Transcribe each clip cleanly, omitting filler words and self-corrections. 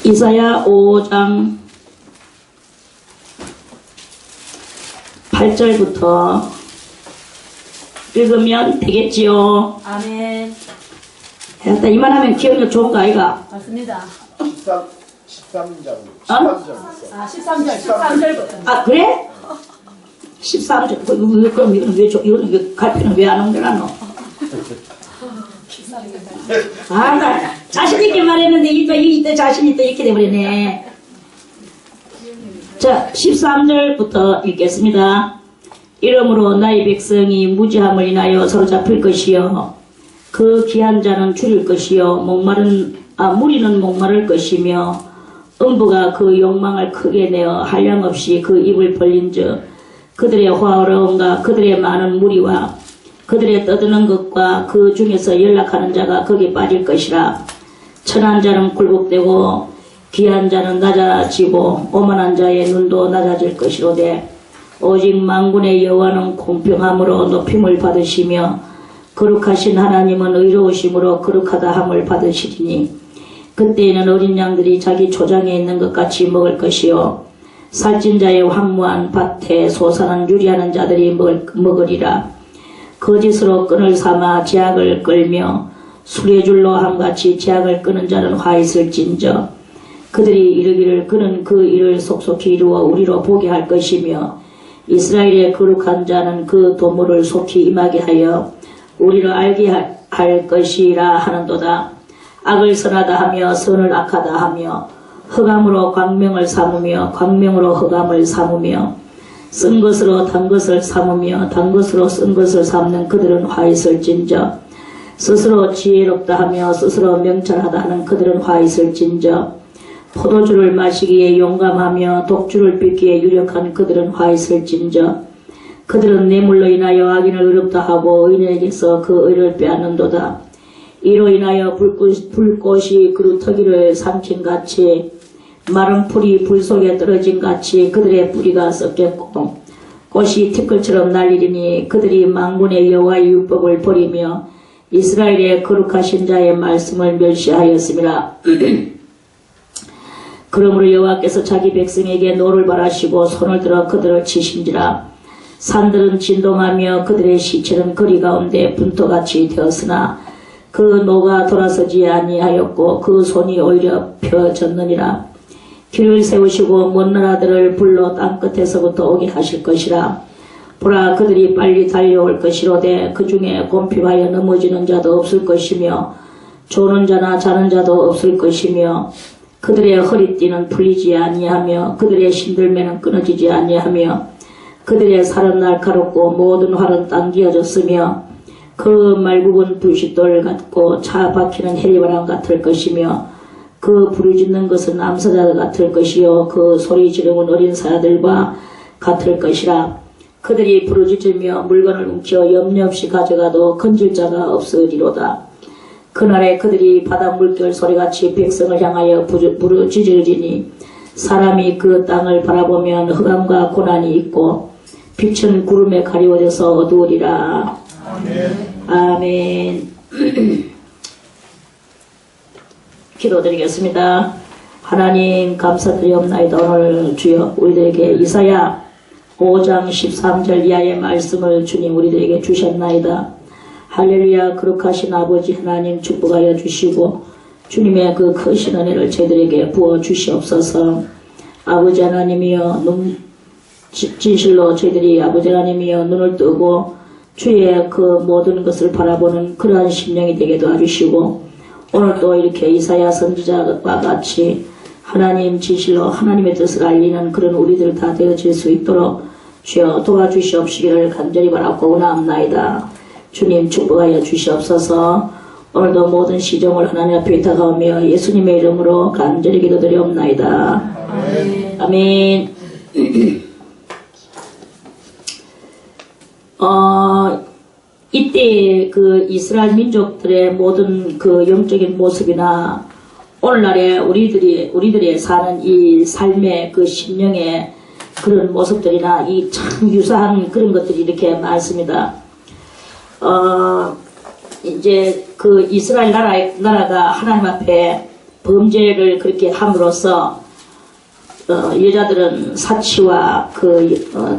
이사야 5장 8절부터 읽으면 되겠지요. 아멘. 일단 이만하면 기억력 좋은 거 아이가? 맞습니다. 13절. 어? 13절부터. 아 그래? 13절. 그럼 이거는 왜 갈피는 왜 안 옮겨놨노? 아, 나 자신있게 말했는데 이때 자신있다 이렇게 돼버리네. 자, 13절부터 읽겠습니다. 이러므로 나의 백성이 무지함을 인하여 사로잡힐 것이요 그 귀한 자는 줄일 것이요 무리는 목마를 것이며 음부가 그 욕망을 크게 내어 한량없이 그 입을 벌린즉 그들의 화어려움과 그들의 많은 무리와 그들의 떠드는 것과 그 중에서 연락하는 자가 거기에 빠질 것이라. 천한 자는 굴복되고 귀한 자는 낮아지고 오만한 자의 눈도 낮아질 것이로되 오직 만군의 여호와는 공평함으로 높임을 받으시며 거룩하신 하나님은 의로우심으로 거룩하다 함을 받으시리니 그때에는 어린 양들이 자기 초장에 있는 것 같이 먹을 것이요 살찐 자의 황무한 밭에 솟아난 유리하는 자들이 먹으리라. 거짓으로 끈을 삼아 제약을 끌며 수레줄로 함같이 제약을 끄는 자는 화 있을진저 그들이 이르기를 그는 그 일을 속속히 이루어 우리로 보게 할 것이며 이스라엘의 거룩한 자는 그 도모를 속히 임하게 하여 우리로 알게 할 것이라 하는도다. 악을 선하다 하며 선을 악하다 하며 흑암으로 광명을 삼으며 광명으로 흑암을 삼으며 쓴 것으로 단 것을 삼으며 단 것으로 쓴 것을 삼는 그들은 화 있을진저 스스로 지혜롭다 하며 스스로 명철하다 하는 그들은 화 있을진저 포도주를 마시기에 용감하며 독주를 빚기에 유력한 그들은 화 있을진저 그들은 뇌물로 인하여 악인을 의롭다 하고 의인에게서 그 의를 빼앗는도다. 이로 인하여 불꽃이 그루터기를 삼킨같이 마른 풀이 불 속에 떨어진 같이 그들의 뿌리가 썩겠고 꽃이 티끌처럼 날리리니 그들이 만군의 여호와의 율법을 버리며 이스라엘의 거룩하신 자의 말씀을 멸시하였습니다. 그러므로 여호와께서 자기 백성에게 노를 바라시고 손을 들어 그들을 치신지라. 산들은 진동하며 그들의 시체는 거리 가운데 분토같이 되었으나 그 노가 돌아서지 아니하였고 그 손이 오히려 펴졌느니라. 길을 세우시고 먼 나라들을 불러 땅끝에서부터 오게 하실 것이라. 보라 그들이 빨리 달려올 것이로되 그 중에 곰핍하여 넘어지는 자도 없을 것이며 조는 자나 자는 자도 없을 것이며 그들의 허리띠는 풀리지 아니하며 그들의 신들매는 끊어지지 아니하며 그들의 살은 날카롭고 모든 활은 당기어졌으며 그 말굽은 불싯돌 같고 차 박히는 해리바람 같을 것이며 그 부르짖는 것은 암사자 같을 것이요 그 소리 지르는 어린 사자들과 같을 것이라. 그들이 부르짖으며 물건을 움켜 염려 없이 가져가도 건질 자가 없으리로다. 그날에 그들이 바다 물결 소리같이 백성을 향하여 부르짖으리니 사람이 그 땅을 바라보면 흑암과 고난이 있고 빛은 구름에 가리워져서 어두우리라. 아멘. 아멘. 기도드리겠습니다. 하나님 감사드리옵나이다. 오늘 주여 우리들에게 이사야 5장 13절 이하의 말씀을 주님 우리들에게 주셨나이다. 할렐루야. 거룩하신 아버지 하나님 축복하여 주시고 주님의 그 크신 은혜를 저희들에게 부어 주시옵소서. 아버지 하나님이여 진실로 저희들이 아버지 하나님이여 눈을 뜨고 주의 그 모든 것을 바라보는 그러한 심령이 되게 도와주시고 오늘 또 이렇게 이사야 선지자와 같이 하나님 진실로 하나님의 뜻을 알리는 그런 우리들 다 되어질 수 있도록 주여 도와주시옵시기를 간절히 바라고 원하옵나이다. 주님 축복하여 주시옵소서. 오늘도 모든 시종을 하나님 앞에 다가오며 예수님의 이름으로 간절히 기도드리옵나이다. 아멘. 아멘. 이때 그 이스라엘 민족들의 모든 그 영적인 모습이나 오늘날에 우리들이 사는 이 삶의 그 심령의 그런 모습들이나 이 참 유사한 그런 것들이 이렇게 많습니다. 이제 그 이스라엘 나라가 하나님 앞에 범죄를 그렇게 함으로써 여자들은 사치와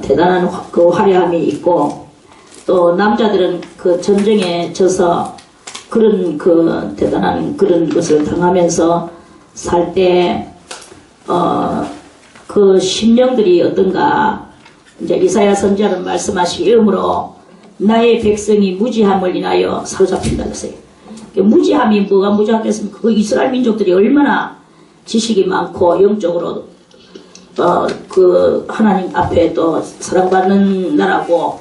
대단한 그 화려함이 있고 또 남자들은 그 전쟁에 져서 그런 대단한 그런 것을 당하면서 살 때 그 심령들이 어떤가 이제 이사야 선지자는 말씀하시기 이러므로 나의 백성이 무지함을 인하여 사로잡힌다 그랬어요. 무지함이 뭐가 무지하겠습니까? 그 이스라엘 민족들이 얼마나 지식이 많고 영적으로 그 하나님 앞에 또 사랑받는 나라고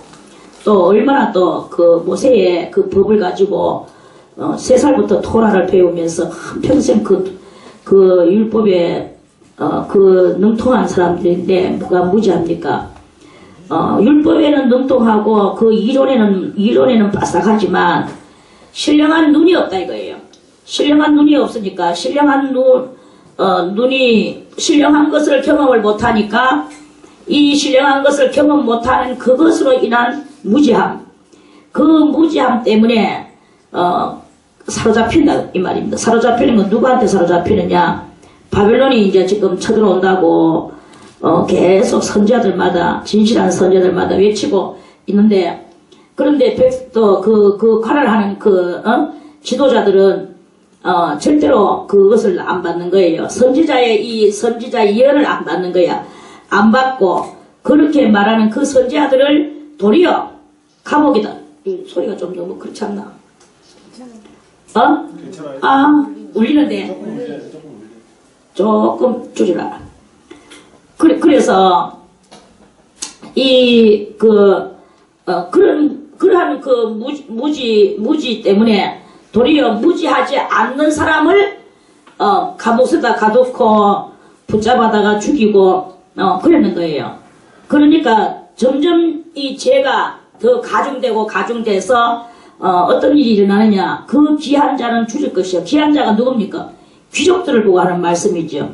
또 얼마나 또 그 모세의 그 법을 가지고 3살부터 토라를 배우면서 한평생 그 율법에 그 능통한 사람들인데 뭐가 무지합니까? 율법에는 능통하고 그 이론에는 빠삭하지만 신령한 눈이 없다 이거예요. 신령한 눈이 없으니까 신령한 신령한 것을 경험을 못하니까 이 신령한 것을 경험 못하는 그것으로 인한 무지함, 그 무지함 때문에 사로잡힌다 이 말입니다. 사로잡히는 건 누구한테 사로잡히느냐? 바벨론이 이제 지금 쳐들어온다고 계속 선지자들마다 진실한 선지자들마다 외치고 있는데 그런데 또 그 관할하는 지도자들은 절대로 그것을 안 받는 거예요. 선지자 예언을 안 받는 거야. 안 받고 그렇게 말하는 그 선지자들을 도리어 감옥이다. 이 소리가 좀 너무 그렇지 않나? 괜찮아요. 아, 울리는데 조금 줄이라. 그래서 그러한 무지 때문에 도리어 무지하지 않는 사람을 감옥에다 가두고 붙잡아다가 죽이고 그랬는 거예요. 그러니까 점점 이 죄가 더 가중돼서 어떤 일이 일어나느냐? 그 귀한 자는 줄일 것이요. 귀한 자가 누굽니까? 귀족들을 보고 하는 말씀이죠.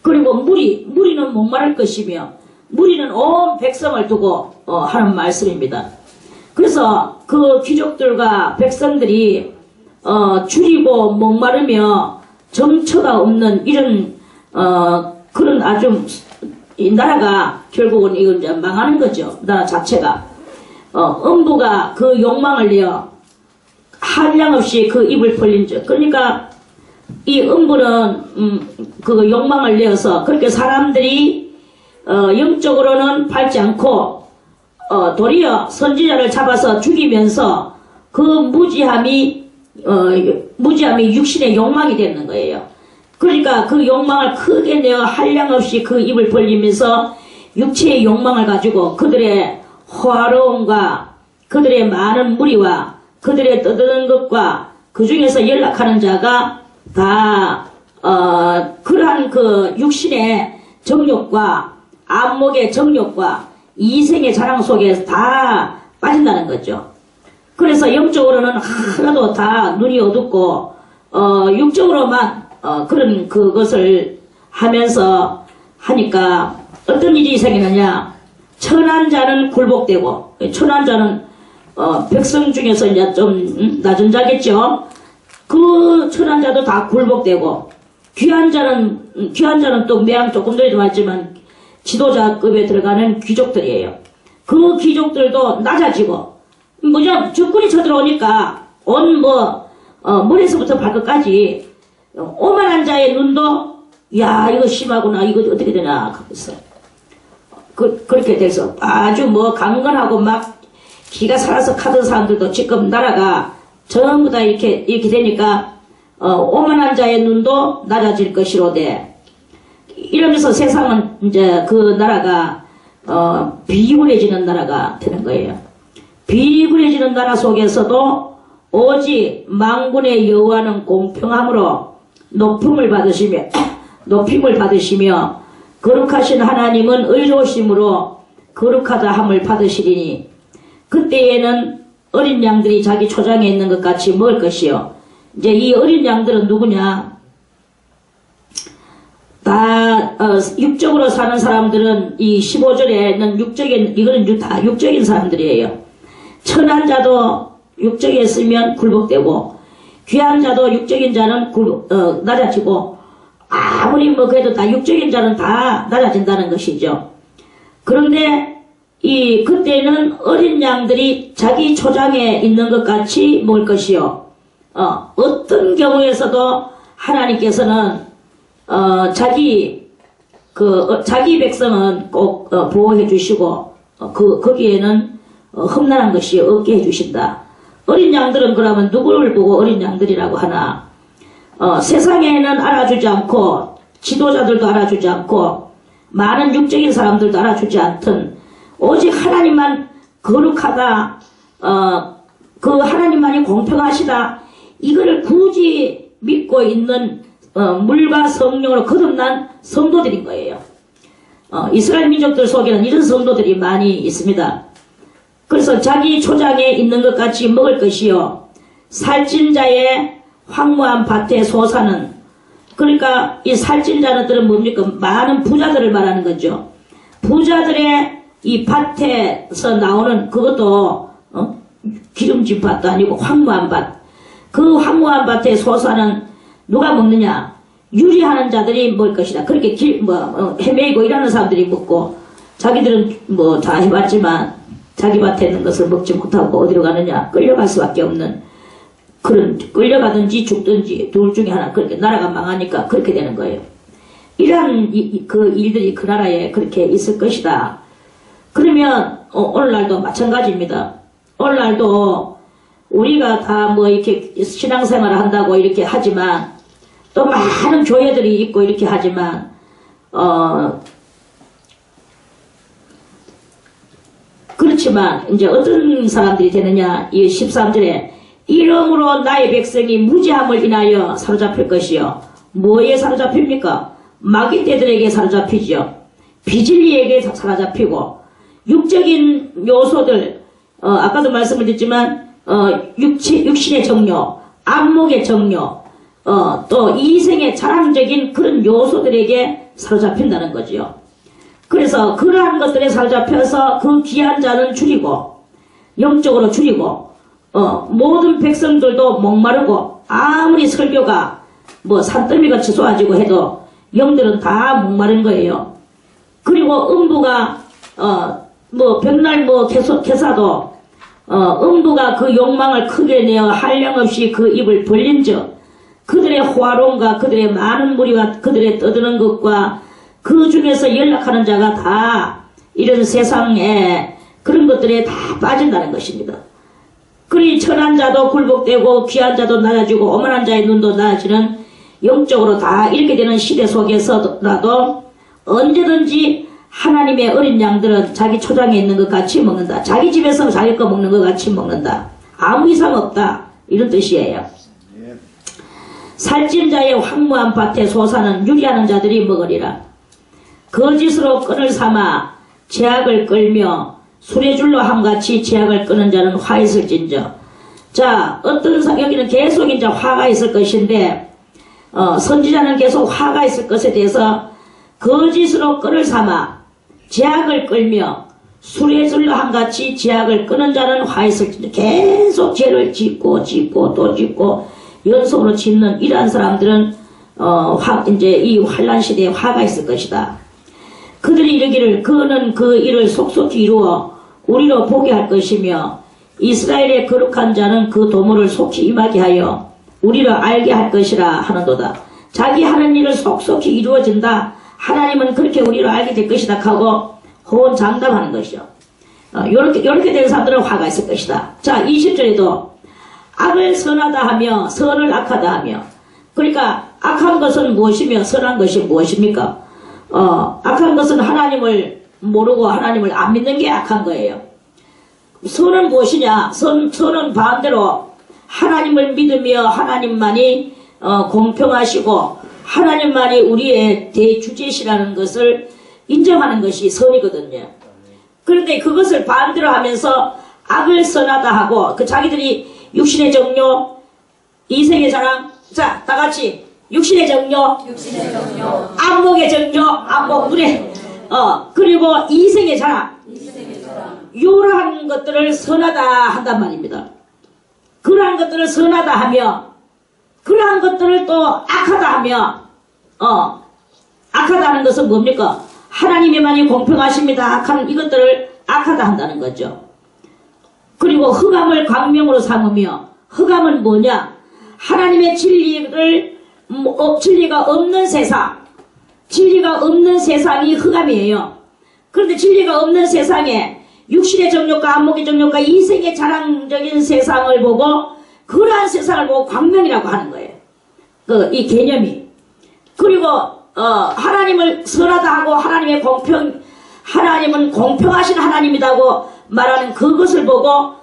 그리고 무리는 목마를 것이며 무리는 온 백성을 두고 하는 말씀입니다. 그래서 그 귀족들과 백성들이 줄이고 목마르며 정처가 없는 이런 그런 아주 이 나라가 결국은 이건 이제 망하는 거죠. 나라 자체가 음부가 그 욕망을 내어 한량없이 그 입을 벌린 적. 그러니까 이 음부는 그 욕망을 내어서 그렇게 사람들이 영적으로는 밟지 않고 도리어 선지자를 잡아서 죽이면서 그 무지함이 육신의 욕망이 되는 거예요. 그러니까 그 욕망을 크게 내어 한량없이 그 입을 벌리면서 육체의 욕망을 가지고 그들의 화로움과 그들의 많은 무리와 그들의 떠드는 것과 그 중에서 연락하는 자가 다 그러한 그 육신의 정욕과 안목의 정욕과 이생의 자랑 속에 다 빠진다는 거죠. 그래서 영적으로는 하나도 다 눈이 어둡고 육적으로만 그런 그것을 하면서 하니까 어떤 일이 생기느냐? 천한 자는 굴복되고 천한 자는 백성 중에서 이제 좀 낮은 자겠죠. 그 천한 자도 다 굴복되고 귀한 자는 또 매양 조금 전에도 말했지만 지도자급에 들어가는 귀족들이에요. 그 귀족들도 낮아지고 뭐냐 적군이 쳐들어오니까 머리에서부터 발끝까지 오만한 자의 눈도 야 이거 심하구나 이거 어떻게 되나 하면서 그렇게 돼서 아주 강건하고 막 기가 살아서 가던 사람들도 지금 나라가 전부 다 이렇게 되니까 오만한 자의 눈도 낮아질 것이로되 이러면서 세상은 이제 그 나라가 비굴해지는 나라가 되는 거예요. 비굴해지는 나라 속에서도 오직 만군의 여호와는 공평함으로 높임을 받으시며 거룩하신 하나님은 의로우심으로 거룩하다 함을 받으시리니 그때에는 어린 양들이 자기 초장에 있는 것 같이 먹을 것이요. 이제 이 어린 양들은 누구냐? 다 육적으로 사는 사람들은 이 15절에는 이거는 다 육적인 사람들이에요. 천한 자도 육적에 있으면 굴복되고 귀한 자도 육적인 자는 낮아지고 아무리 뭐 그래도 다 육적인 자는 다 낮아진다는 것이죠. 그런데 그때는 어린 양들이 자기 초장에 있는 것 같이 먹을 것이요. 어떤 경우에서도 하나님께서는 자기 백성은 꼭 보호해 주시고 거기에는 험난한 것이 없게 해 주신다. 어린 양들은 그러면 누구를 보고 어린 양들이라고 하나? 세상에는 알아주지 않고 지도자들도 알아주지 않고 많은 육적인 사람들도 알아주지 않던 오직 하나님만 거룩하다, 그 하나님만이 공평하시다, 이거를 굳이 믿고 있는 물과 성령으로 거듭난 성도들인 거예요. 이스라엘 민족들 속에는 이런 성도들이 많이 있습니다. 그래서 자기 초장에 있는 것 같이 먹을 것이요, 살찐 자의 황무한 밭에 솟아는, 그러니까 이 살찐 자들은 뭡니까? 많은 부자들을 말하는 거죠. 부자들의 이 밭에서 나오는 그것도 기름진 밭도 아니고 황무한 밭. 그 황무한 밭에 솟아는 누가 먹느냐? 유리하는 자들이 먹을 것이다. 그렇게 헤매이고 일하는 사람들이 먹고, 자기들은 뭐 다 해봤지만 자기 밭에 있는 것을 먹지 못하고 어디로 가느냐? 끌려갈 수밖에 없는, 그런, 끌려가든지 죽든지 둘 중에 하나, 그렇게 나라가 망하니까 그렇게 되는 거예요. 이러한 그 일들이 그 나라에 그렇게 있을 것이다. 그러면 오늘날도 마찬가지입니다. 오늘날도 우리가 다 뭐 이렇게 신앙생활을 한다고 이렇게 하지만, 또 많은 교회들이 있고 이렇게 하지만 그렇지만 이제 어떤 사람들이 되느냐? 이 13절에 이러므로 나의 백성이 무지함을 인하여 사로잡힐 것이요. 뭐에 사로잡힙니까? 마귀떼들에게 사로잡히죠. 비진리에게 사로잡히고, 육적인 요소들, 아까도 말씀을 드렸지만 육신의 정욕, 안목의 정욕, 또 이생의 자랑적인 그런 요소들에게 사로잡힌다는 거죠. 그래서 그러한 것들에 사로잡혀서 그 귀한 자는 줄이고, 영적으로 줄이고, 모든 백성들도 목마르고, 아무리 설교가 뭐 산더미같이 쏟아지고 해도 영들은 다 목마른 거예요. 그리고 음부가 뭐 백날 뭐 개사도 음부가 그 욕망을 크게 내어 한량없이 그 입을 벌린즉 그들의 화론과 그들의 많은 무리와 그들의 떠드는 것과 그 중에서 연락하는 자가 다 이런 세상에 그런 것들에 다 빠진다는 것입니다. 그리 천한 자도 굴복되고 귀한 자도 낮아지고 오만한 자의 눈도 낮아지는, 영적으로 다 이렇게 되는 시대 속에서라도 언제든지 하나님의 어린 양들은 자기 초장에 있는 것 같이 먹는다. 자기 집에서 자기 거 먹는 것 같이 먹는다. 아무 이상 없다. 이런 뜻이에요. 살찐 자의 황무한 밭에 솟아는 유리하는 자들이 먹으리라. 거짓으로 끈을 삼아 제약을 끌며 수레줄로 함같이 제약을 끄는 자는 화 있을진저. 자, 여기는 계속 이제 화가 있을 것인데, 선지자는 계속 화가 있을 것에 대해서 거짓으로 끈을 삼아 제약을 끌며 수레줄로 함같이 제약을 끄는 자는 화 있을진저. 계속 죄를 짓고 또 짓고 연속으로 짓는 이러한 사람들은 이제 이 환란 시대에 화가 있을 것이다. 그들이 이르기를 그는 그 일을 속속히 이루어 우리로 보게 할 것이며 이스라엘의 거룩한 자는 그 도모를 속히 임하게 하여 우리로 알게 할 것이라 하는도다. 자기 하는 일을 속속히 이루어진다. 하나님은 그렇게 우리로 알게 될 것이다 하고 호언장담하는 것이요. 요렇게 된 사람들은 화가 있을 것이다. 자, 20절에도 악을 선하다 하며 선을 악하다 하며, 그러니까 악한 것은 무엇이며 선한 것이 무엇입니까? 악한 것은 하나님을 모르고 하나님을 안 믿는 게 악한 거예요. 선은 무엇이냐? 선은 반대로 하나님을 믿으며 하나님만이 공평하시고 하나님만이 우리의 대주제시라는 것을 인정하는 것이 선이거든요. 그런데 그것을 반대로 하면서 악을 선하다 하고, 그 자기들이 육신의 정욕, 이생의 자랑, 자, 다 같이 육신의 정욕, 안목의 정욕, 안목 눈에, 그리고 이생의 자랑, 이러한 것들을 선하다 한단 말입니다. 그러한 것들을 선하다 하며, 그러한 것들을 또 악하다 하며, 악하다는 것은 뭡니까? 하나님이만이 공평하십니다. 악한 이것들을 악하다 한다는 거죠. 그리고 흑암을 광명으로 삼으며, 흑암은 뭐냐? 하나님의 진리가 없는 세상, 진리가 없는 세상이 흑암이에요. 그런데 진리가 없는 세상에 육신의 정욕과 안목의 정욕과 이생의 자랑적인 세상을 보고, 그러한 세상을 보고 광명이라고 하는 거예요. 이 개념이. 그리고 하나님을 선하다 하고 하나님은 공평하신 하나님이라고 말하는 그것을 보고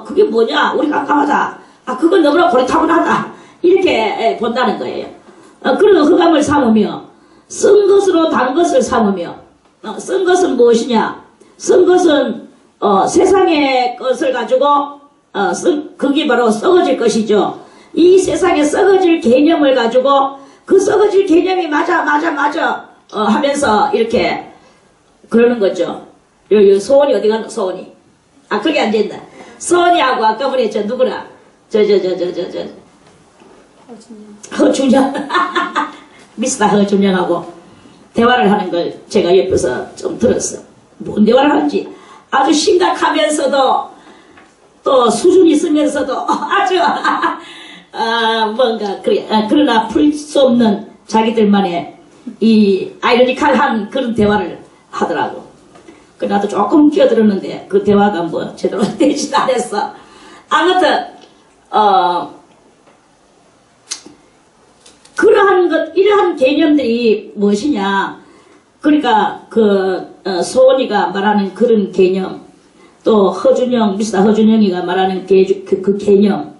그게 뭐냐? 우리가 깜깜하다. 그건 너무나 고리타분하다. 이렇게 본다는 거예요. 그리고 흑암을 삼으며 쓴 것으로 단 것을 삼으며, 쓴 것은 무엇이냐? 쓴 것은 세상의 것을 가지고 그게 바로 썩어질 것이죠. 이 세상에 썩어질 개념을 가지고 그 썩어질 개념이 맞아 하면서 이렇게 그러는 거죠. 소원이 어디 갔노? 소원이. 거기 앉아있나? 소원이하고 아까 보니 누구나 허준영 미스터 허준영하고 대화를 하는 걸 제가 옆에서 좀 들었어. 뭔 대화를 하는지 아주 심각하면서도 또 수준이 있으면서도 아주 뭔가 그러나 풀 수 없는 자기들만의 이 아이러니컬한 그런 대화를 하더라고. 나도 조금 끼어들었는데 그 대화가 뭐 제대로 되지도 않았어. 아무튼 이러한 개념들이 무엇이냐? 그러니까 소원이가 말하는 그런 개념, 또 미스터 허준영이가 말하는 그 개념,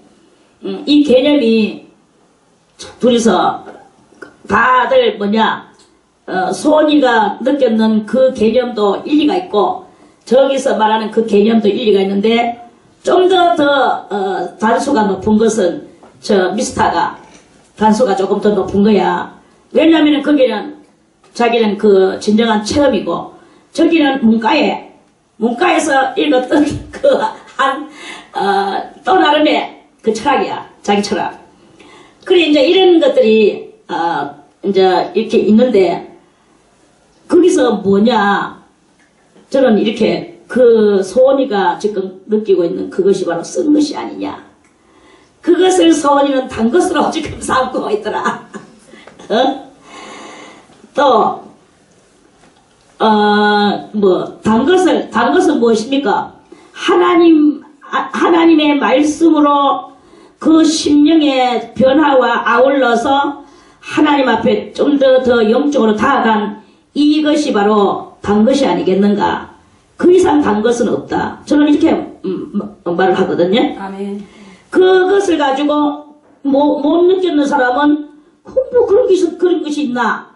이 개념이 둘이서 다들 소원이가 느꼈는 그 개념도 일리가 있고, 저기서 말하는 그 개념도 일리가 있는데, 좀 더 단수가 높은 것은 미스터가 단수가 조금 더 높은 거야. 왜냐면은 자기는 그 진정한 체험이고, 저기는 문과에서 읽었던 또 나름의 그 철학이야. 자기 철학. 그래, 이제 이런 것들이, 이제 이렇게 있는데, 거기서 뭐냐, 저는 이렇게 그 소원이가 지금 느끼고 있는 그것이 바로 쓴 것이 아니냐. 그것을 소원이는 단 것으로 지금 삼고 있더라. 또, 단 것은 무엇입니까? 하나님의 말씀으로 그 심령의 변화와 아울러서 하나님 앞에 좀 더 영적으로 다가간 이것이 바로 단 것이 아니겠는가? 그 이상 단 것은 없다. 저는 이렇게 말을 하거든요. 아멘. 그것을 가지고 못 느끼는 사람은 그런 것이 있나?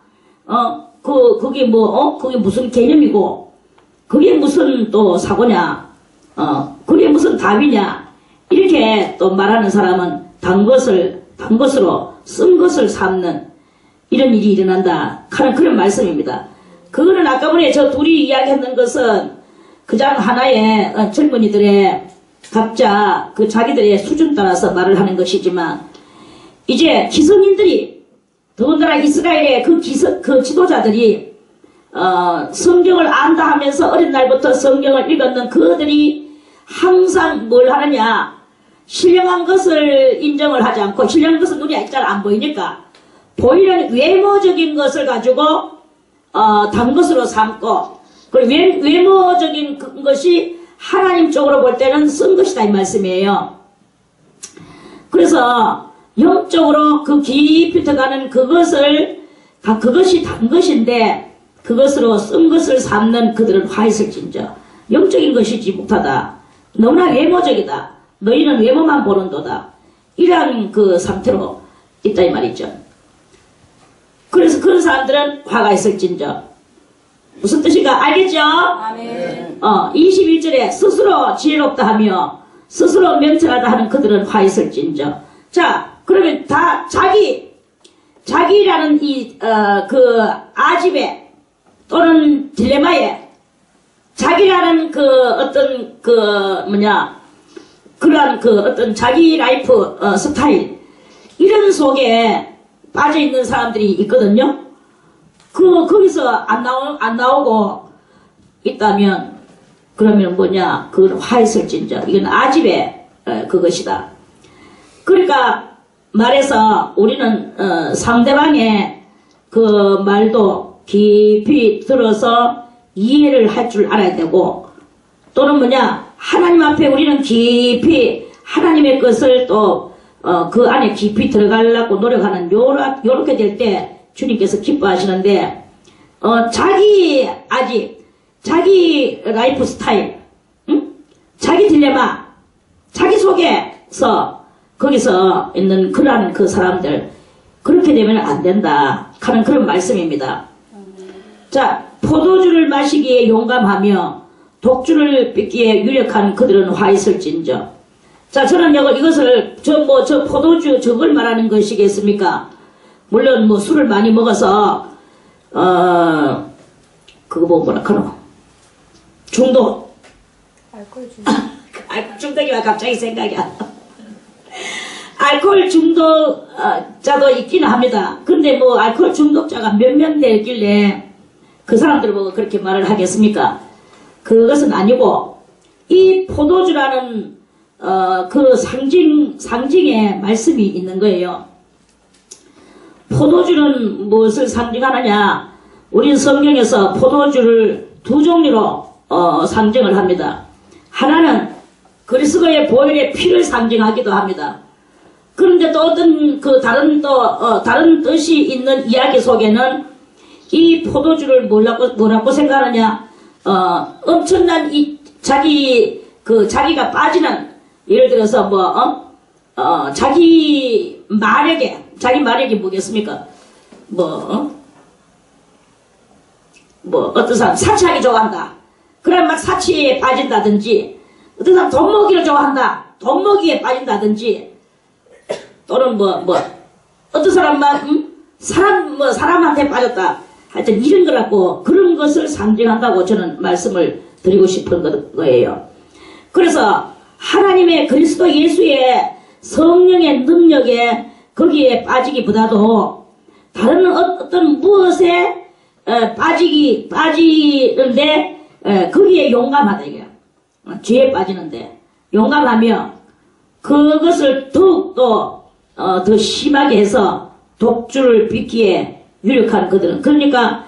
그게 그게 무슨 개념이고, 그게 무슨 또 사고냐? 그게 무슨 답이냐? 이렇게 또 말하는 사람은 단 것으로 쓴 것을 삼는 이런 일이 일어난다 하는 그런 말씀입니다. 그거는 아까 전에 저 둘이 이야기했던 것은 그냥 하나의 젊은이들의 각자 자기들의 수준 따라서 말을 하는 것이지만, 이제 기성인들이, 더군다나 이스라엘의 그 지도자들이 성경을 안다 하면서 어린 날부터 성경을 읽었는 그들이 항상 뭘 하느냐, 신령한 것을 인정을 하지 않고, 신령한 것은 눈이 잘 안 보이니까 보이는 외모적인 것을 가지고 단 것으로 삼고, 그리고 외모적인 것이 하나님 쪽으로 볼 때는 쓴 것이다 이 말씀이에요. 그래서 영적으로 그 깊이 들어가는 그것이 단 것인데 그것으로 쓴 것을 삼는 그들은 화 있을진저. 영적인 것이지 못하다. 너무나 외모적이다. 너희는 외모만 보는도다. 이러한 그 상태로 있다 이 말이죠. 그래서 그런 사람들은 화가 있을진저. 무슨 뜻인가 알겠죠? 아멘. 21절에 스스로 지혜롭다 하며 스스로 명철하다 하는 그들은 화 있을진저. 자, 그러면 다 자기라는 그 아집에 또는 딜레마에 자기라는 그러한 어떤 자기 라이프 스타일 이런 속에 빠져 있는 사람들이 있거든요. 거기서 안 나오고 있다면, 그러면 뭐냐, 그건 화했을진저. 이건 아집의 그것이다. 그러니까 말해서 우리는 상대방의 그 말도 깊이 들어서 이해를 할 줄 알아야 되고, 또는 뭐냐, 하나님 앞에 우리는 깊이 하나님의 것을 또 그 안에 깊이 들어가려고 노력하는 요렇게 될 때 주님께서 기뻐하시는데, 자기 라이프 스타일, 응? 자기 딜레마, 자기 속에서 거기서 있는 그러한 그 사람들, 그렇게 되면 안 된다 하는 그런 말씀입니다. 자, 포도주를 마시기에 용감하며 독주를 빚기에 유력한 그들은 화 있을진저. 자, 저는 이것을 저 포도주 저걸 말하는 것이겠습니까? 물론 뭐 술을 많이 먹어서 그거 뭐라 그러 중독. 알코올 중독. 알코올 중독이 왜 갑자기 생각이 안 나. 알코올 중독자도 있기는 합니다. 근데 뭐 알코올 중독자가 몇 명 되길래 그 사람들 보고 그렇게 말을 하겠습니까? 그것은 아니고, 이 포도주라는 그 상징의 말씀이 있는 거예요. 포도주는 무엇을 상징하느냐? 우린 성경에서 포도주를 두 종류로 상징을 합니다. 하나는 그리스도의 보혈의 피를 상징하기도 합니다. 그런데 또 어떤 다른 뜻이 있는 이야기 속에는 이 포도주를 뭐라고 생각하느냐? 엄청난 자기가 빠지는, 예를 들어서 자기 마력이 뭐겠습니까? 어떤 사람 사치하기 좋아한다. 그럼 막 사치에 빠진다든지, 어떤 사람 돈 먹이를 좋아한다. 돈 먹이에 빠진다든지, 또는 어떤 사람만, 사람한테 빠졌다. 하여튼 이런 거라고, 그런 것을 상징한다고 저는 말씀을 드리고 싶은 거예요. 그래서 하나님의 그리스도 예수의 성령의 능력에 거기에 빠지기보다도 다른 어떤 무엇에 빠지는데 거기에 용감하다 이거야. 죄에 빠지는데 용감하며 그것을 더욱더 더 심하게 해서 독주를 빚기에 유력한 그들은, 그러니까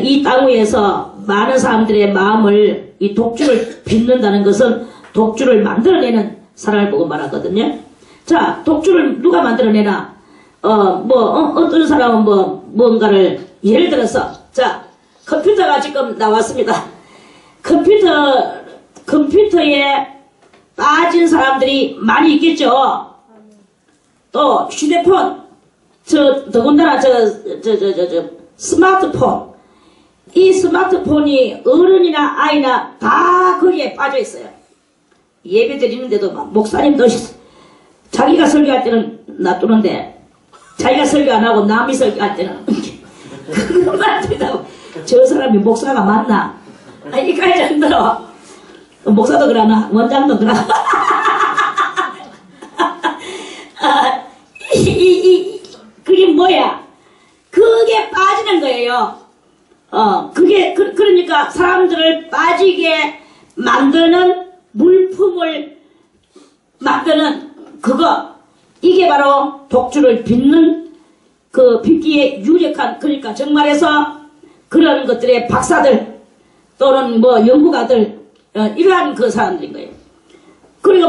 이 땅 위에서 많은 사람들의 마음을 이 독주를 빚는다는 것은 독주를 만들어내는 사람을 보고 말하거든요. 자, 독주를 누가 만들어내나? 어떤 사람은 뭔가를, 예를 들어서, 자, 컴퓨터가 지금 나왔습니다. 컴퓨터에 빠진 사람들이 많이 있겠죠. 또 휴대폰, 더군다나 스마트폰. 이 스마트폰이 어른이나 아이나 다 거기에 빠져 있어요. 예배 드리는데도 막 목사님도 자기가 설교할 때는 놔두는데, 자기가 설교 안 하고 남이 설교할 때는 그것만 듣다고 저 사람이 목사가 맞나? 이까지 정도로 목사도 그러나 원장도 그러나 그게 뭐야? 그게 빠지는 거예요. 그러니까 사람들을 빠지게 만드는 물품을 만드는 이게 바로 독주를 빚는 빚기에 유력한, 그러니까 정말해서 그런 것들의 박사들 또는 연구가들, 이러한 그 사람들인 거예요. 그리고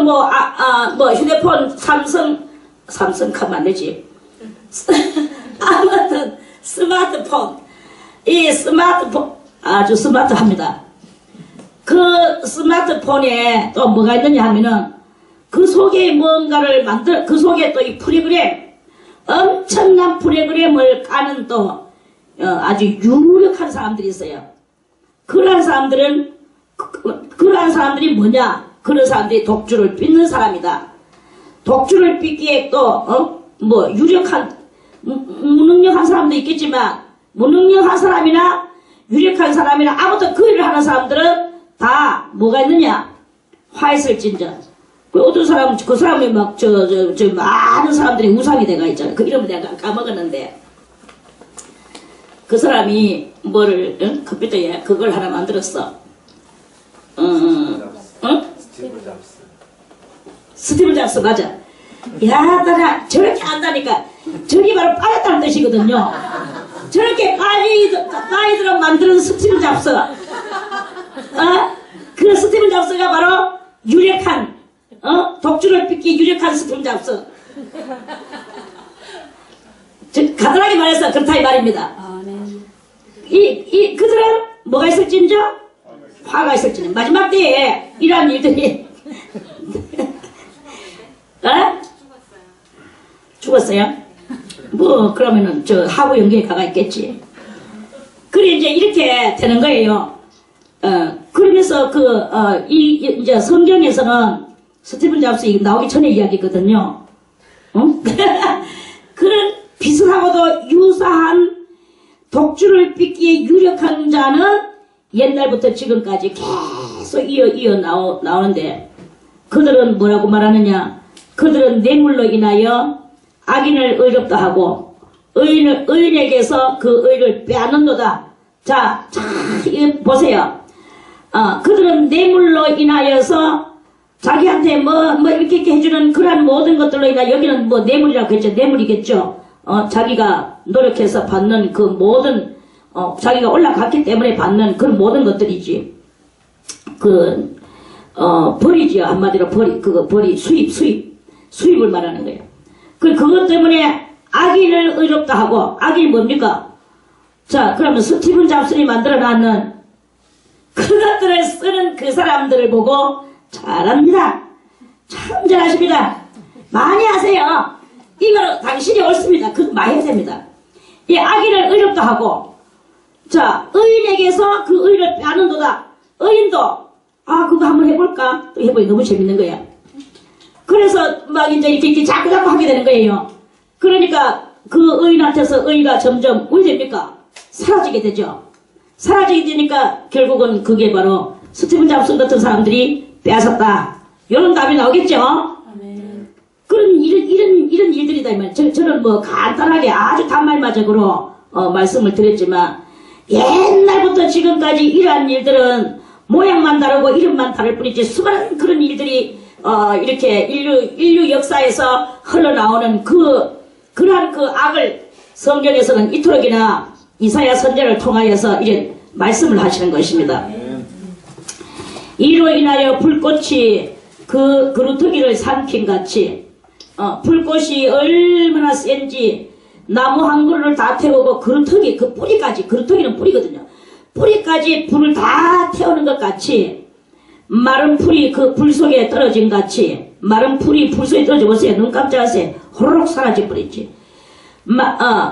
휴대폰 삼성 가면 안 되지. 아무튼 스마트폰, 이 스마트폰 아주 스마트합니다. 그 스마트폰에 또 뭐가 있느냐 하면은 그 속에 뭔가를 그 속에 또 이 프로그램, 엄청난 프로그램을 까는 또 아주 유력한 사람들이 있어요. 그러한 사람들이 뭐냐? 그런 사람들이 독주를 빚는 사람이다. 독주를 빚기에 또 유력한, 무능력한 사람도 있겠지만 무능력한 사람이나 유력한 사람이나 아무튼 그 일을 하는 사람들은 다 뭐가 있느냐? 화 있을진저. 그 어떤 사람, 그 사람이 막, 많은 사람들이 우상이 돼가 있잖아요. 그 이름을 내가 까먹었는데. 그 사람이 뭐를, 응? 컴퓨터에 그걸 하나 만들었어. 응? 스티브 잡스, 맞아. 야, 나가 저렇게 안다니까. 저기 바로 빠졌다는 뜻이거든요. 저렇게 빠이드로 만드는 스티브 잡스. 그 스티브 잡스가 바로 유력한, 독주를 빚기 유력한 스티브 잡스. 간단하게 말해서 그렇다 이 말입니다. 그들은 뭐가 있을진저? 화가 있을지는 마지막 때에 이러한 일들이 죽었어요? 뭐 그러면은 저 하부 연계에 가가 있겠지. 그래 이제 이렇게 되는 거예요. 그러면서 이제 성경에서는 스티븐 잡스 나오기 전에 이야기거든요. 그런 비슷하고도 유사한 독주를 빚기에 유력한 자는 옛날부터 지금까지 계속 이어 나오는데 그들은 뭐라고 말하느냐? 그들은 뇌물로 인하여 악인을 의롭다 하고 의인에게서 그 의를 빼앗는도다. 자, 이거 보세요. 그들은 뇌물로 인하여서 자기한테 뭐 이렇게 해주는 그러한 모든 것들로 인하여 여기는 뭐 뇌물이라고 했죠. 뇌물이겠죠. 자기가 노력해서 받는 그 모든 자기가 올라갔기 때문에 받는 그 모든 것들이지. 벌이지요. 한마디로 벌이 수입을 말하는 거예요. 그것 때문에 악인을 의롭다 하고, 악인이 뭡니까? 자, 그러면 스티븐 잡슨이 만들어 놨는 그것들을 쓰는 그 사람들을 보고 잘합니다. 참 잘하십니다. 많이 하세요. 이거 당신이 옳습니다. 그거 많이 해야 됩니다. 이 악인을 의롭다 하고, 자, 의인에게서 그 의를 빼앗는도다. 의인도 그거 한번 해볼까? 또 해보니 너무 재밌는 거야. 그래서 막 이제 이렇게 자꾸 하게 되는 거예요. 그러니까 그 의인한테서 의가 점점 왜 됩니까? 사라지게 되죠. 사라지게 되니까 결국은 그게 바로 스티븐 잡슨 같은 사람들이 빼앗았다. 이런 답이 나오겠죠? 그런 이런 일들이다. 저는 뭐 간단하게 아주 단말마적으로 말씀을 드렸지만 옛날부터 지금까지 이러한 일들은 모양만 다르고 이름만 다를 뿐이지 수많은 그런 일들이 이렇게 인류 역사에서 흘러나오는 그러한 그 악을 성경에서는 이토록이나 이사야 선지자를 통하여서 이런 말씀을 하시는 것입니다. 이로 인하여 불꽃이 그 그루터기를 삼킨 같이 불꽃이 얼마나 센지 나무 한 그루를 다 태우고 그루터기 그 뿌리까지 그루터기는 뿌리거든요. 뿌리까지 불을 다 태우는 것 같이 마른 풀이 그 불 속에 떨어진 같이 마른 풀이 불 속에 떨어져 보세요. 눈 깜짝하세요. 호로록 사라져 버렸지.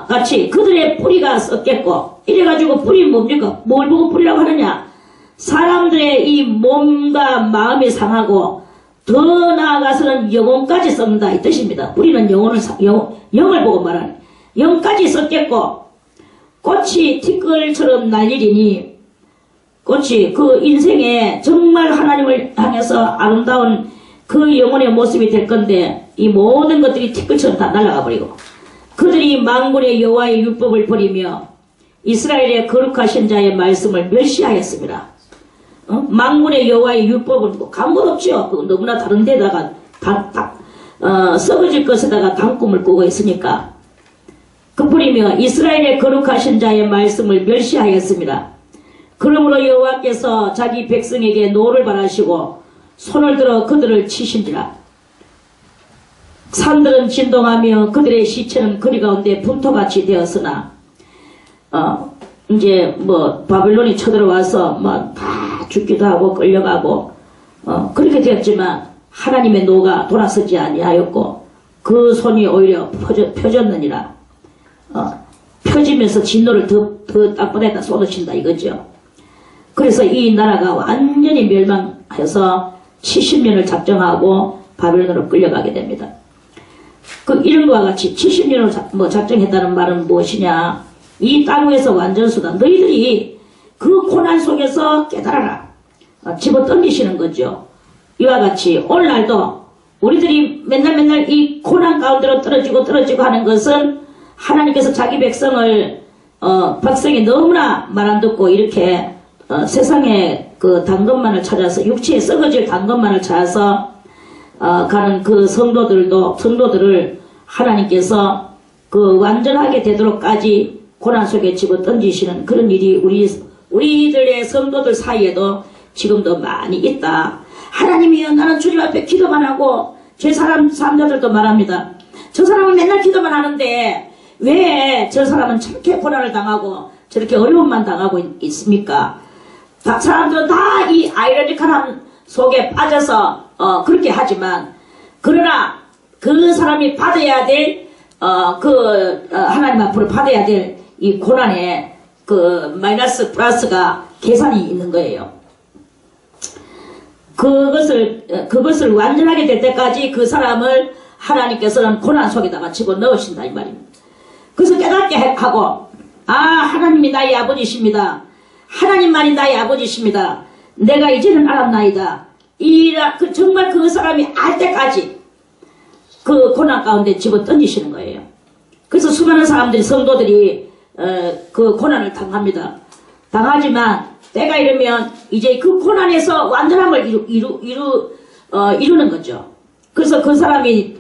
같이 그들의 뿌리가 썩겠고 이래가지고 뿌리 뭡니까? 뭘 보고 뿌리라고 하느냐? 사람들의 이 몸과 마음이 상하고 더 나아가서는 영혼까지 썩는다 이 뜻입니다. 우리는 영을 보고 말하는 영까지 썩겠고 꽃이 티끌처럼 날리리니 꽃이 그 인생에 정말 하나님을 향해서 아름다운 그 영혼의 모습이 될 건데 이 모든 것들이 티끌처럼 다 날아가 버리고 그들이 만군의 여호와의 율법을 버리며 이스라엘의 거룩하신 자의 말씀을 멸시하였습니다. 만군의 여호와의 율법은 뭐 감것 없죠. 너무나 다른 데다가 썩어질 것에다가 단꿈을 꾸고 있으니까 그뿐이며 이스라엘의 거룩하신 자의 말씀을 멸시하였습니다. 그러므로 여호와께서 자기 백성에게 노를 발하시고 손을 들어 그들을 치신지라. 산들은 진동하며 그들의 시체는 거리 가운데 분토같이 되었으나 이제 뭐 바빌론이 쳐들어와서 뭐 다 죽기도 하고 끌려가고 그렇게 되었지만 하나님의 노가 돌아서지 아니하였고 그 손이 오히려 펴졌느니라. 펴지면서 진노를 더 땅바닥에다 쏟으신다 이거죠. 그래서 이 나라가 완전히 멸망해서 70년을 작정하고 바빌론으로 끌려가게 됩니다. 이런 것과 같이 70년을 작정했다는 말은 무엇이냐? 이 땅 위에서 완전수다. 너희들이 그 고난 속에서 깨달아라. 집어 던지시는 거죠. 이와 같이 오늘날도 우리들이 맨날 이 고난 가운데로 떨어지고 하는 것은 하나님께서 자기 백성을 백성이 너무나 말 안 듣고 이렇게 세상에 그 당근만을 찾아서 육체에 썩어질 당근만을 찾아서 가는 그 성도들을 하나님께서 그 완전하게 되도록까지 고난 속에 집어 던지시는 그런 일이 우리들의 성도들 사이에도 지금도 많이 있다. 하나님이여, 나는 주님 앞에 기도만 하고, 제 사람들도 말합니다. 저 사람은 맨날 기도만 하는데 왜 저 사람은 저렇게 고난을 당하고 저렇게 어려움만 당하고 있습니까? 사람들은 다 이 아이러니컬한 속에 빠져서 그렇게 하지만, 그러나 그 사람이 받아야 될 하나님 앞으로 받아야 될 이 고난에 그 마이너스 플러스가 계산이 있는 거예요. 그것을 완전하게 될 때까지 그 사람을 하나님께서는 고난 속에다가 집어넣으신다 이 말입니다. 그래서 깨닫게 하고, 하나님이 나의 아버지십니다. 하나님만이 나의 아버지십니다. 내가 이제는 알았나이다. 정말 그 사람이 알 때까지 그 고난 가운데 집어 던지시는 거예요. 그래서 수많은 사람들이, 성도들이 그 고난을 당합니다. 당하지만 때가 이르면 이제 그 고난에서 완전함을 이루는 거죠. 그래서 그 사람이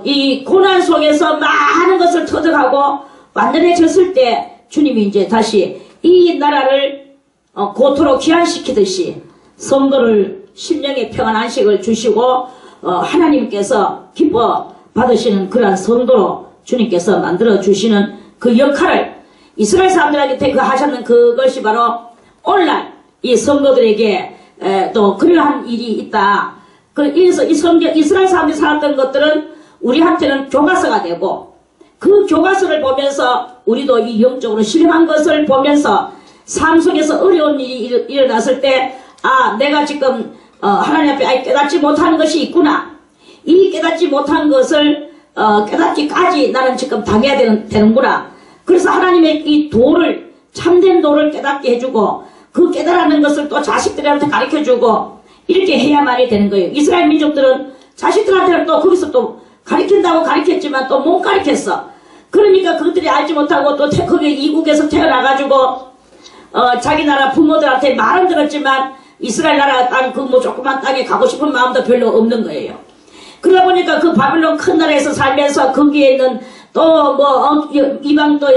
이 고난 속에서 많은 것을 터득하고 완전해졌을 때 주님이 이제 다시 이 나라를 고토로 귀환시키듯이 성도를 심령의 평안 안식을 주시고 하나님께서 기뻐 받으시는 그러한 성도로 주님께서 만들어 주시는 그 역할을 이스라엘 사람들에게 하셨는 그것이 바로 오늘날 이 성도들에게 또 그러한 일이 있다. 그래서 이스라엘 사람들이 살았던 것들은 우리한테는 교과서가 되고, 그 교과서를 보면서 우리도 이 영적으로 신령한 것을 보면서 삶 속에서 어려운 일이 일어났을 때, 내가 지금 하나님 앞에 깨닫지 못한 것이 있구나. 이 깨닫지 못한 것을 깨닫기까지 나는 지금 당해야 되는구나. 그래서 하나님의 이 참된 도를 깨닫게 해주고, 그 깨달았는 것을 또 자식들한테 가르쳐주고, 이렇게 해야만이 되는 거예요. 이스라엘 민족들은 자식들한테는 또 거기서 또 가르친다고 가르쳤지만 또 못 가르쳤어. 그러니까 그것들이 알지 못하고 또 거기 이국에서 태어나가지고 자기 나라 부모들한테 말은 들었지만 이스라엘 나라 땅 그 조그만 땅에 가고 싶은 마음도 별로 없는 거예요. 그러다 보니까 그 바빌론 큰 나라에서 살면서 거기에 있는 또 이방 또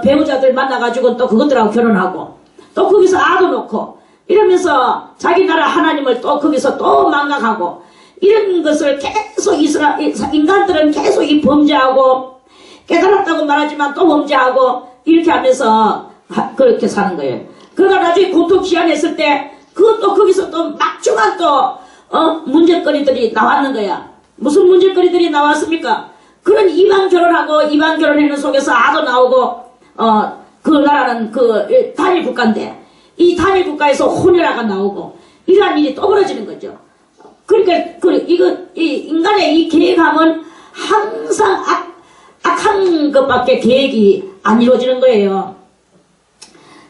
배우자들 만나가지고 또 그것들하고 결혼하고 또 거기서 아도 놓고 이러면서 자기 나라 하나님을 또 거기서 또 망각하고, 이런 것을 계속 인간들은 계속 이 범죄하고, 깨달았다고 말하지만 또 범죄하고, 이렇게 하면서 그렇게 사는 거예요. 그러다 나중에 고통 기한했을 때 그것도 거기서 또 막중한 또 문제거리들이 나왔는 거야. 무슨 문제거리들이 나왔습니까? 그런 이방 결혼하고 이방 결혼하는 속에서 아도 나오고, 그 나라는 그 단일 국가인데 이 단일 국가에서 혼혈아가 나오고 이러한 일이 또 벌어지는 거죠. 그러니까 이 인간의 이 계획함은 항상 악한 것밖에 계획이 안 이루어지는 거예요.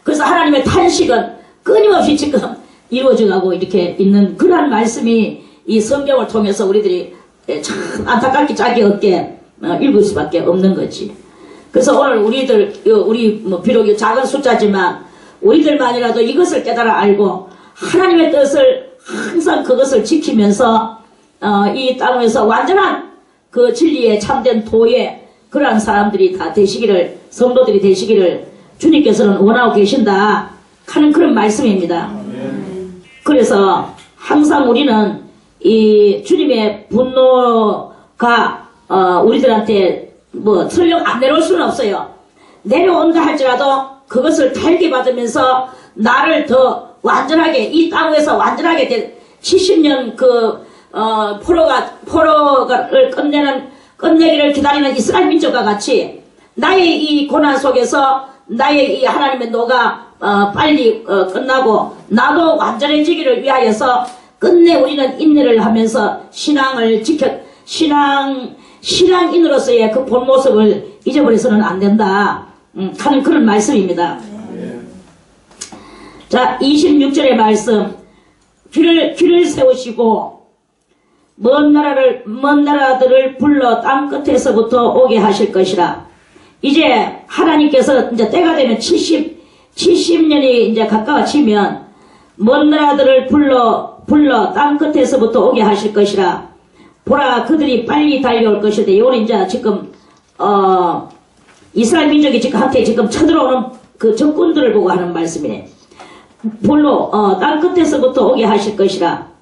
그래서 하나님의 탄식은 끊임없이 지금 이루어져가고 이렇게 있는 그러한 말씀이 이 성경을 통해서 우리들이 참 안타깝게 짝이 없게 읽을 수밖에 없는 거지. 그래서 오늘 우리 비록 작은 숫자지만 우리들만이라도 이것을 깨달아 알고 하나님의 뜻을 항상 그것을 지키면서 이 땅에서 완전한 그 진리에 참된 도의 그러한 사람들이 다 되시기를, 성도들이 되시기를 주님께서는 원하고 계신다 하는 그런 말씀입니다. 그래서 항상 우리는 이 주님의 분노가 우리들한테 설령 안 내려올 수는 없어요. 내려온다 할지라도 그것을 달게 받으면서 나를 더 완전하게 이 땅에서 완전하게 70년 포로를 끝내기를 기다리는 이스라엘 민족과 같이 나의 이 고난 속에서 나의 이 하나님의 노가 빨리 끝나고 나도 완전해지기를 위하여서 끝내 우리는 인내를 하면서 신앙을 신앙인으로서의 그 본 모습을 잊어버려서는 안 된다 하는 그런 말씀입니다. 자, 26절의 말씀. 귀를 세우시고 먼 나라들을 불러 땅 끝에서부터 오게 하실 것이라. 이제 하나님께서 이제 때가 되면 70년이 이제 가까워지면 먼 나라들을 불러 땅 끝에서부터 오게 하실 것이라. 보라, 그들이 빨리 달려올 것이다. 이거는 이제 지금 이스라엘 민족이 지금 한테 지금 쳐들어오는 그 적군들을 보고 하는 말씀이네. 볼로 땅 끝에서부터 오게 하실 것이라.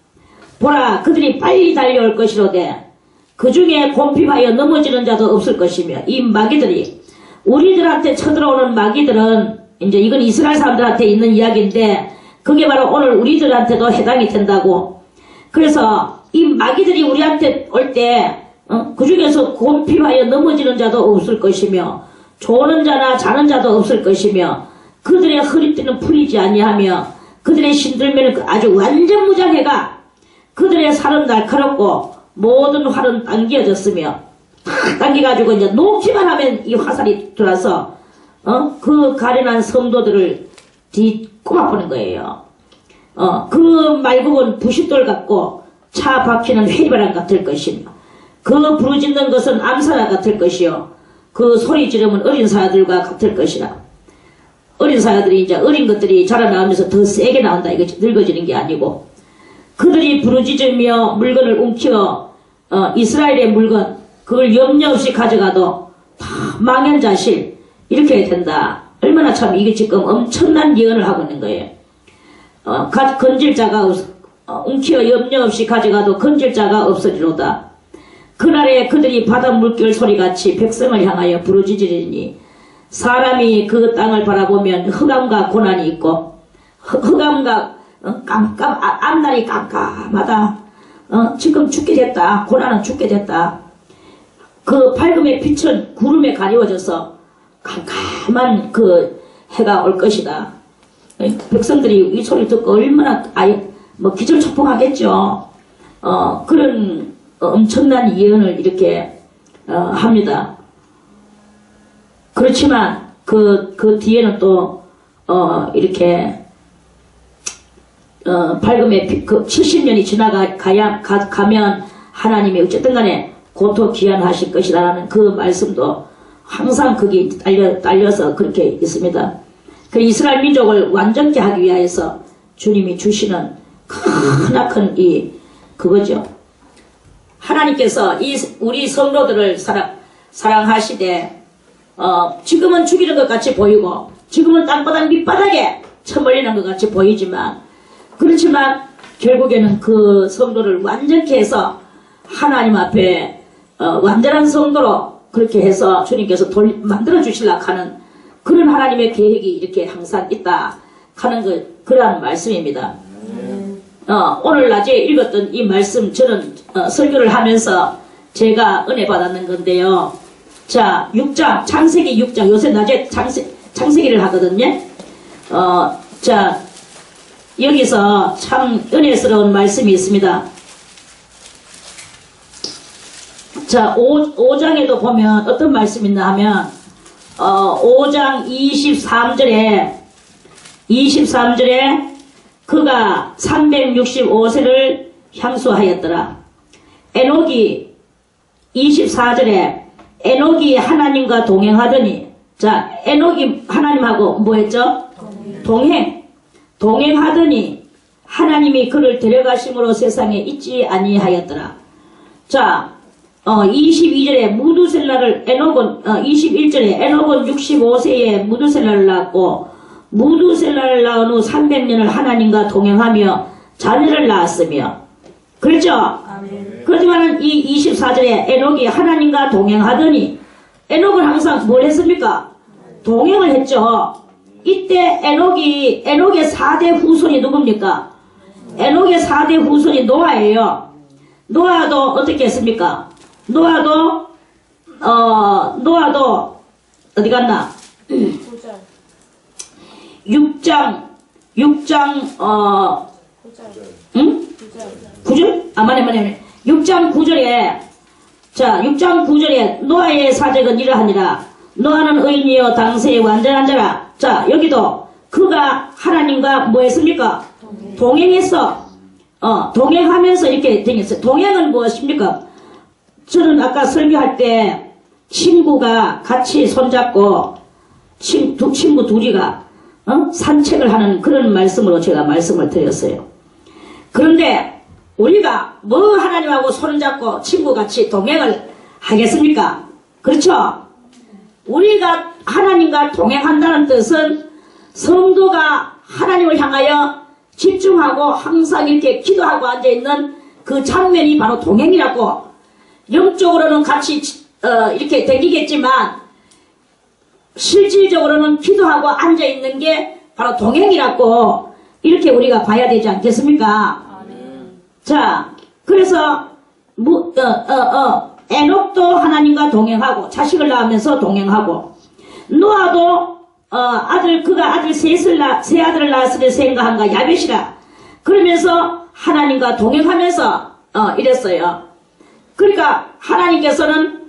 보라, 그들이 빨리 달려올 것이로되 그 중에 곰핍하여 넘어지는 자도 없을 것이며, 이 마귀들이 우리들한테 쳐들어오는 마귀들은 이제 이건 이스라엘 사람들한테 있는 이야기인데 그게 바로 오늘 우리들한테도 해당이 된다고. 그래서 이 마귀들이 우리한테 올 때 그 중에서 곰핍하여 넘어지는 자도 없을 것이며 조는 자나 자는 자도 없을 것이며 그들의 허리띠는 풀리지 아니하며 그들의 신들매는 아주 완전 무장해가 그들의 살은 날카롭고 모든 활은 당겨졌으며 탁 당겨가지고 이제 놓기만 하면 이 화살이 들어서 그 가련한 성도들을 꼬마보는 거예요. 그 말국은 부싯돌 같고 차 박히는 회리바람 같을 것이며 그 부르짖는 것은 암사라 같을 것이요 그 소리 지르면 어린 사야들과 같을 것이라. 어린 사야들이 이제 어린 것들이 자라나오면서 더 세게 나온다. 이거 늙어지는 게 아니고 그들이 부르짖으며 물건을 움켜 이스라엘의 물건 그걸 염려 없이 가져가도 다 망연자실 이렇게 된다. 얼마나 참 이게 지금 엄청난 예언을 하고 있는 거예요. 건질 자가 움켜 염려 없이 가져가도 건질 자가 없으리로다. 그날에 그들이 바다 물결 소리같이 백성을 향하여 부르짖으리니 사람이 그 땅을 바라보면 흑암과 고난이 있고 흑암과 앞날이 깜깜하다. 지금 죽게 됐다. 고난은 죽게 됐다. 그 밝음의 빛은 구름에 가리워져서 깜깜한 그 해가 올 것이다. 백성들이 이 소리를 듣고 얼마나 기절초풍하겠죠. 그런 엄청난 예언을 이렇게 합니다. 그렇지만 그 뒤에는 또 이렇게 밝음의 빛, 그 70년이 가면 하나님이 어쨌든 간에 고토 귀환하실 것이라는 그 말씀도 항상 거기 딸려서 그렇게 있습니다. 그 이스라엘 민족을 완전케 하기 위해서 주님이 주시는 크나큰 그거죠. 하나님께서 우리 성도들을 사랑하시되 지금은 죽이는 것 같이 보이고 지금은 땅바닥 밑바닥에 쳐버리는 것 같이 보이지만 그렇지만 결국에는 그 성도를 완전케 해서 하나님 앞에 완전한 성도로 그렇게 해서 주님께서 만들어 주시려고 하는 그런 하나님의 계획이 이렇게 항상 있다 하는 그러한 말씀입니다. 오늘 낮에 읽었던 이 말씀 저는 설교를 하면서 제가 은혜 받았는 건데요. 자, 6장 창세기 6장 요새 낮에 창세기를 하거든요. 자, 여기서 참 은혜스러운 말씀이 있습니다. 자, 5장에도 보면 어떤 말씀이 있나 하면 5장 23절에 그가 365세를 향수하였더라. 에녹이 24절에 에녹이 하나님과 동행하더니, 자, 에녹이 하나님하고 뭐 했죠? 동행하더니 하나님이 그를 데려가심으로 세상에 있지 아니하였더라. 자, 22절에 무두셀라를 에녹은 21절에 에녹은 65세에 무두셀라를 낳았고 무두셀라를 낳은 후 300년을 하나님과 동행하며 자녀를 낳았으며 그렇죠? 아멘. 그렇지만 이 24절에 에녹이 하나님과 동행하더니 에녹은 항상 뭘 했습니까? 동행을 했죠. 이때 에녹의 4대 후손이 누굽니까? 에녹의 4대 후손이 노아예요. 노아도 어떻게 했습니까? 노아도 어디 갔나? 6장 9절? 아, 맞네. 6장 9절에, 자, 6장 9절에 노아의 사적은 이러하니라. 노아는 의인이요 당세의 완전한 자라. 자, 여기도 그가 하나님과 뭐 했습니까? 동행했어. 동행하면서 이렇게 댕겼어요. 동행은 무엇입니까? 저는 아까 설교할 때 친구가 같이 손잡고 친구 둘이가 산책을 하는 그런 말씀으로 제가 말씀을 드렸어요. 그런데 우리가 뭐 하나님하고 손잡고 친구같이 동행을 하겠습니까? 그렇죠? 우리가 하나님과 동행한다는 뜻은 성도가 하나님을 향하여 집중하고 항상 이렇게 기도하고 앉아있는 그 장면이 바로 동행이라고. 영적으로는 같이 이렇게 다니겠지만 실질적으로는 기도하고 앉아있는 게 바로 동행이라고 이렇게 우리가 봐야 되지 않겠습니까? 자, 그래서 에녹도 하나님과 동행하고 자식을 낳으면서 동행하고, 노아도 그가 아들 세 아들을 낳았으니 생각한가 야벳이라 그러면서 하나님과 동행하면서 이랬어요. 그러니까 하나님께서는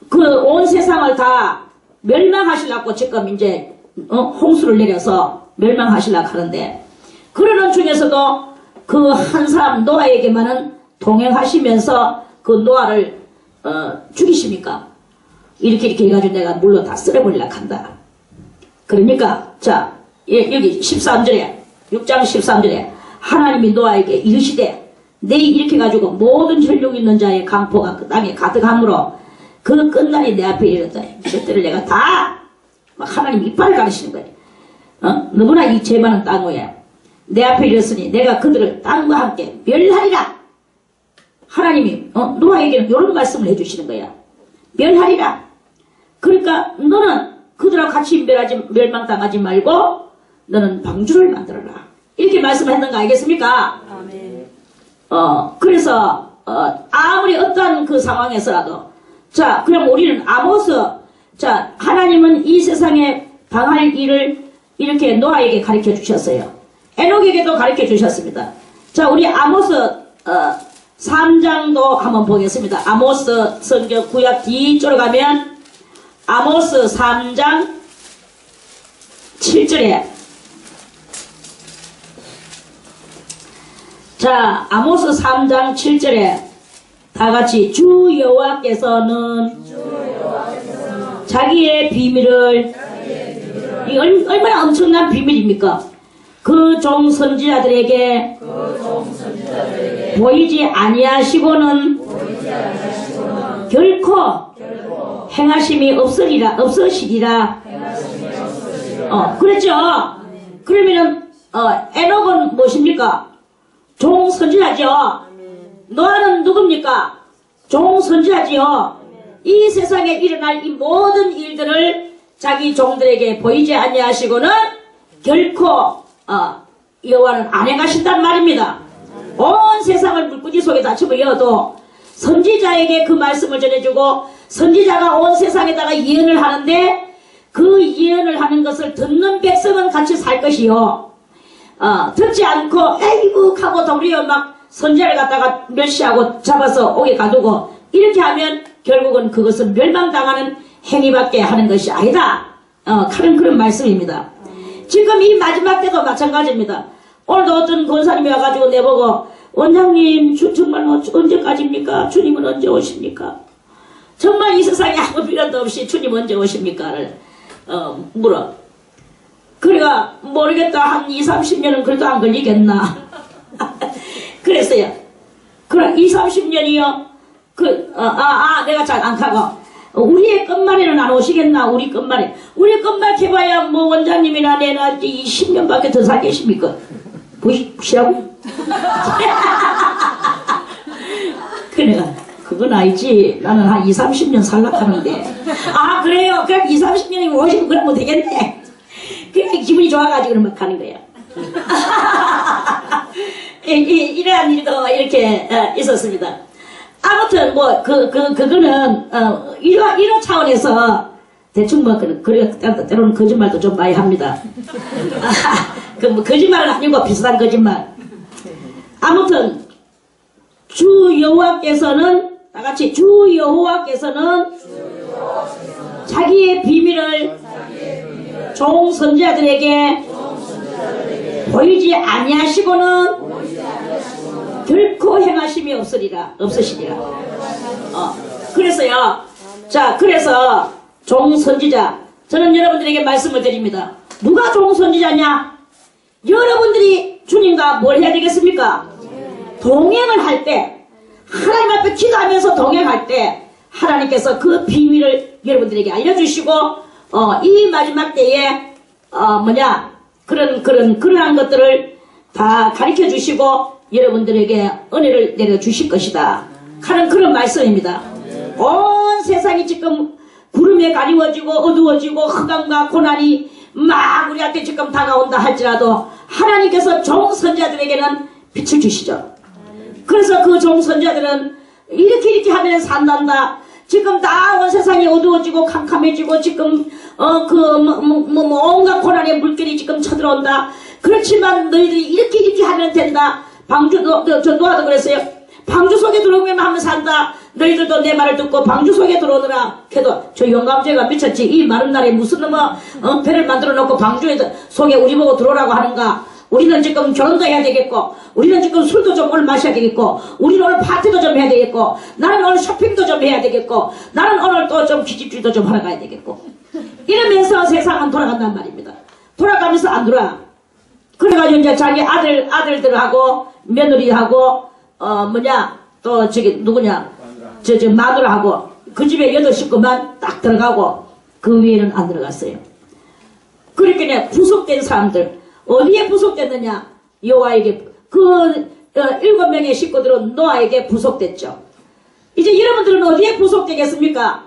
그 온 세상을 다 멸망하시려고 지금 이제 홍수를 내려서 멸망하시려고 하는데, 그러는 중에서도 그 한 사람 노아에게만은 동행하시면서 그 노아를 죽이십니까? 이렇게 해가지고 내가 물로 다 쓸어버리려고 한다. 그러니까 자 여기 13절에 6장 13절에 하나님이 노아에게 이르시되 내일 이렇게 해가지고 모든 혈육 있는 자의 강포가 그 땅에 가득하므로 그 끝날이 내 앞에 이르렀다. 그때를 내가 다 하나님 이빨을 가르치는 거예요. 너무나 이 죄 많은 땅 위에 내 앞에 이르렀으니 내가 그들을 땅과 함께 멸하리라. 하나님이 노아에게는 이런 말씀을 해주시는 거야. 멸하리라. 그러니까 너는 그들하고 같이 멸망당하지 말고 너는 방주를 만들어라. 이렇게 말씀했는 거 알겠습니까? 아멘. 그래서 아무리 어떠한 그 상황에서라도, 자 그럼 우리는 아모스, 자 하나님은 이 세상에 당할 일을 이렇게 노아에게 가르쳐 주셨어요. 에녹에게도 가르쳐 주셨습니다. 자 우리 아모스 3장도 한번 보겠습니다. 아모스 성경 구약 뒤쪽으로 가면 아모스 3장 7절에, 자 아모스 3장 7절에 다같이 주 여호와께서는 자기의 비밀을, 이 얼마나 엄청난 비밀입니까? 그 종 선지자들에게 보이지 아니하시고는 결코 행하심이 없으시리라. 그랬죠? 그러면은 에녹은 무엇입니까? 종 선지자죠. 노아는 누굽니까? 종 선지자지요. 이 세상에 일어날 이 모든 일들을 자기 종들에게 보이지 아니하시고는 결코 여호와는 안 행하신단 말입니다. 온 세상을 물구지 속에 다 집어넣어도 선지자에게 그 말씀을 전해주고 선지자가 온 세상에다가 예언을 하는데 그 예언을 하는 것을 듣는 백성은 같이 살 것이요, 듣지 않고 에이구 하고 도리어 막 선지자를 갖다가 멸시하고 잡아서 옥에 가두고 이렇게 하면 결국은 그것은 멸망당하는 행위밖에 하는 것이 아니다. 그런 말씀입니다. 지금 이 마지막 때도 마찬가지입니다. 오늘도 어떤 권사님이 와가지고 내보고 원장님 정말 언제까지입니까? 주님은 언제 오십니까? 정말 이 세상에 아무 미련도 없이 주님 언제 오십니까를 물어. 그래가 모르겠다, 한 20-30년은 그래도 안 걸리겠나. 그랬어요. 그럼 20-30년이요 내가 잘 안 가고 우리의 끝말에는 안 오시겠나. 우리 끝말에 해봐야 뭐 원장님이나 내나 20년밖에 더 살겠습니까? 보시라고? 그래, 그건 아니지. 나는 한 20-30년 살라고 하는데. 그래요? 그럼 20-30년이면 오시면 그러면 되겠네. 그래, 기분이 좋아가지고 그러면 가는 거야. 이러한 일도 이렇게 있었습니다. 아무튼 그거는 이런 차원에서 대충 때로는 거짓말도 좀 많이 합니다. 거짓말은 아니고 비슷한 거짓말. 아무튼 주 여호와께서는 다같이 주 여호와께서는 자기의 비밀을 종 선지자들에게 보이지 아니하시고는 관심이 없으시리라. 그래서요. 자, 그래서 종선지자. 저는 여러분들에게 말씀을 드립니다. 누가 종선지자냐? 여러분들이 주님과 뭘 해야 되겠습니까? 동행을 할 때, 하나님 앞에 기도하면서 동행할 때, 하나님께서 그 비밀을 여러분들에게 알려주시고, 이 마지막 때에, 그러한 것들을 다 가르쳐 주시고, 여러분들에게 은혜를 내려주실 것이다. 하는 그런 말씀입니다. 온 세상이 지금 구름에 가리워지고 어두워지고 흑암과 고난이 막 우리한테 지금 다가온다 할지라도 하나님께서 종선자들에게는 빛을 주시죠. 그래서 그 종선자들은 이렇게 하면 산단다. 지금 다 온 세상이 어두워지고 캄캄해지고 지금 온갖 고난의 물결이 지금 쳐들어온다. 그렇지만 너희들이 이렇게 하면 된다. 전도하도 그랬어요. 방주 속에 들어오면 하면 산다. 너희들도 내 말을 듣고 방주 속에 들어오느라. 그래도 저 영감제가 미쳤지. 이 마른 날에 무슨 배를 만들어 놓고 방주 속에 우리 보고 들어오라고 하는가. 우리는 지금 결혼도 해야 되겠고, 우리는 지금 술도 좀 오늘 마셔야 되겠고, 우리는 오늘 파티도 좀 해야 되겠고, 나는 오늘 쇼핑도 좀 해야 되겠고, 나는 오늘 또 좀 기집주의도 좀 하러 가야 되겠고. 이러면서 세상은 돌아간단 말입니다. 돌아가면서 안 돌아. 그래가지고 이제 자기 아들들하고 며느리하고 또 저기 누구냐 저 마누라하고 그 집에 8식구만 딱 들어가고 그 위에는 안 들어갔어요. 그러니까 구속된 사람들 어디에 구속됐느냐? 여호와에게 그 7명의 식구들은 노아에게 구속됐죠. 이제 여러분들은 어디에 구속되겠습니까?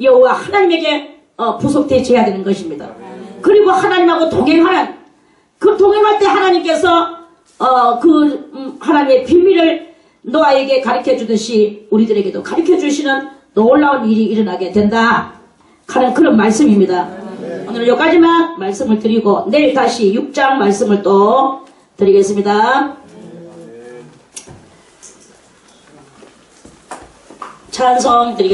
여호와 하나님에게 구속되셔야 되는 것입니다. 그리고 하나님하고 동행하는 그 동행할 때 하나님께서 하나님의 비밀을 노아에게 가르쳐 주듯이 우리들에게도 가르쳐 주시는 놀라운 일이 일어나게 된다 하는 그런 말씀입니다. 오늘 여기까지만 말씀을 드리고 내일 다시 6장 말씀을 또 드리겠습니다. 찬송 드리겠습니다.